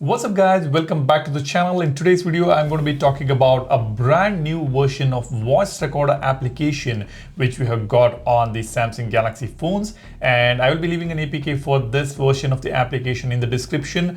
What's up guys, welcome back to the channel. In today's video I'm going to be talking about a brand new version of voice recorder application which we have got on the Samsung Galaxy phones, and I will be leaving an APK for this version of the application in the description.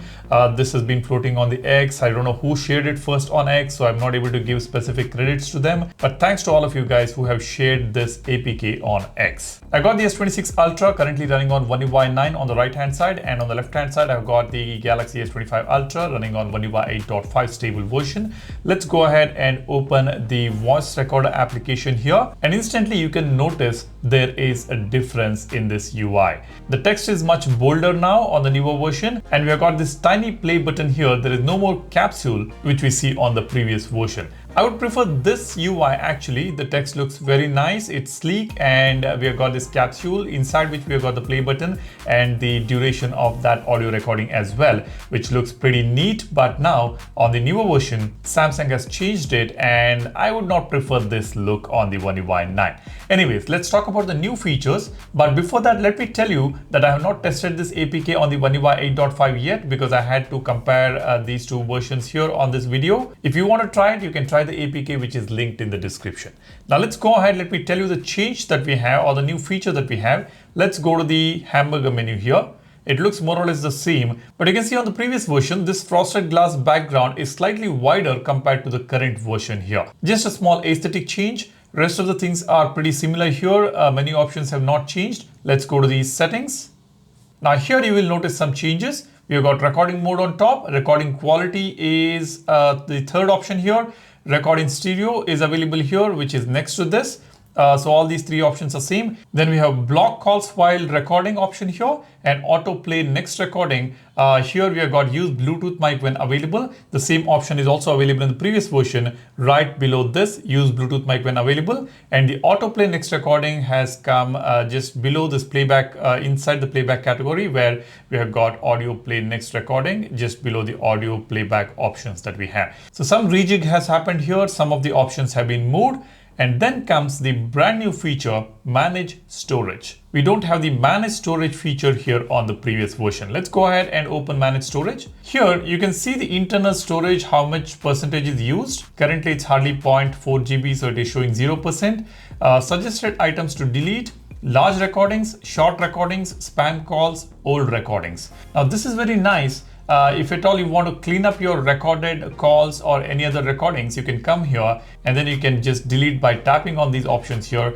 This has been floating on the X. I don't know who shared it first on X, so I'm not able to give specific credits to them, but thanks to all of you guys who have shared this APK on X. I got the S26 Ultra currently running on One UI 9 on the right hand side, and on the left hand side I've got the Galaxy S25 Ultra running on One UI 8.5 stable version. Let's go ahead and open the voice recorder application here, and instantly you can notice there is a difference in this UI. The text is much bolder now on the newer version, and we have got this tiny play button here. There is no more capsule which we see on the previous version. I would prefer this UI actually. The text looks very nice, it's sleek, and we have got this capsule inside which we have got the play button and the duration of that audio recording as well, which looks pretty neat. But now on the newer version, Samsung has changed it, and I would not prefer this look on the One UI 9. Anyways, let's talk about the new features. But before that, let me tell you that I have not tested this APK on the One UI 8.5 yet because I had to compare these two versions here on this video. If you want to try it, you can try the APK which is linked in the description. Now let's go ahead. Let me tell you the change that we have, or the new feature that we have. Let's go to the hamburger menu here. It looks more or less the same, but you can see on the previous version, this frosted glass background is slightly wider compared to the current version here. Just a small aesthetic change. Rest of the things are pretty similar here. Menu options have not changed. Let's go to the settings. Now here you will notice some changes. We have got recording mode on top. Recording quality is the third option here. Recording stereo is available here, which is next to this. So all these three options are same. Then we have block calls while recording option here, and autoplay next recording. Here we have got use Bluetooth mic when available. The same option is also available in the previous version. Right below this, use Bluetooth mic when available. And the autoplay next recording has come just below this playback, inside the playback category, where we have got audio play next recording just below the audio playback options that we have. So some rejig has happened here. Some of the options have been moved. And then comes the brand new feature, manage storage. We don't have the manage storage feature here on the previous version. Let's go ahead and open manage storage. Here you can see the internal storage, how much percentage is used. Currently it's hardly 0.4 GB, so it is showing 0%. Suggested items to delete: large recordings, short recordings, spam calls, old recordings. Now this is very nice. If at all you want to clean up your recorded calls or any other recordings, you can come here and then you can just delete by tapping on these options here.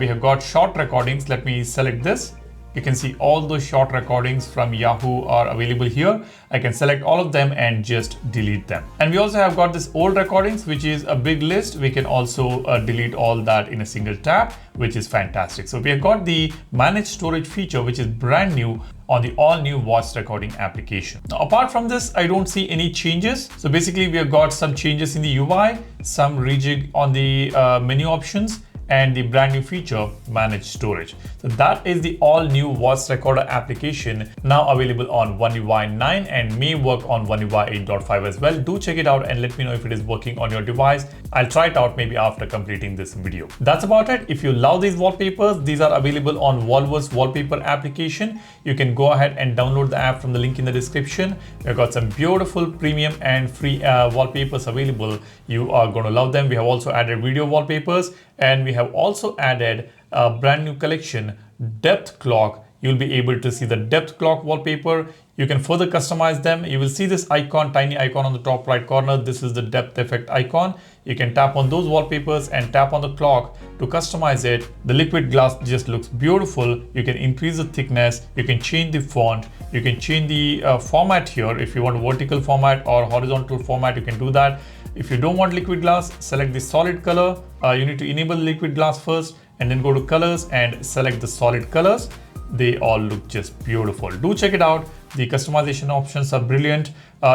We have got short recordings. Let me select this. You can see all those short recordings from Yahoo are available here. I can select all of them and just delete them. And we also have got this old recordings, which is a big list. We can also delete all that in a single tap, which is fantastic. So we have got the manage storage feature, which is brand new on the all new voice recording application. Now, apart from this, I don't see any changes. So basically we have got some changes in the UI, some rejig on the menu options, and the brand new feature, manage storage. So that is the all new voice recorder application now available on One UI 9 and may work on One UI 8.5 as well. Do check it out and let me know if it is working on your device. I'll try it out maybe after completing this video. That's about it. If you love these wallpapers, these are available on Wallverse wallpaper application. You can go ahead and download the app from the link in the description. We've got some beautiful premium and free wallpapers available. You are going to love them. We have also added video wallpapers, and we have also added a brand new collection, depth clock. You'll be able to see the depth clock wallpaper. You can further customize them. You will see this icon, tiny icon on the top right corner. This is the depth effect icon. You can tap on those wallpapers and tap on the clock to customize it. The liquid glass just looks beautiful. You can increase the thickness. You can change the font. You can change the format here. If you want vertical format or horizontal format, you can do that. If you don't want liquid glass, select the solid color. You need to enable liquid glass first and then go to colors and select the solid colors. They all look just beautiful. Do check it out. The customization options are brilliant.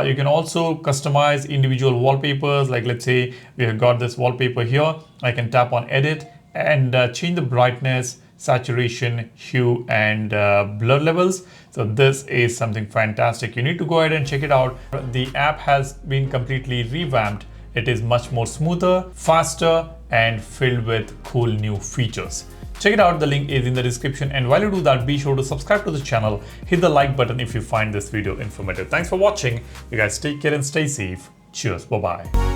You can also customize individual wallpapers. Like let's say we have got this wallpaper here. I can tap on edit and change the brightness, saturation, hue, and blur levels. So this is something fantastic. You need to go ahead and check it out. The app has been completely revamped. It is much more smoother, faster, and filled with cool new features. Check it out, the link is in the description, and while you do that, be sure to subscribe to the channel, hit the like button if you find this video informative. Thanks for watching. You guys take care and stay safe. Cheers. Bye-bye.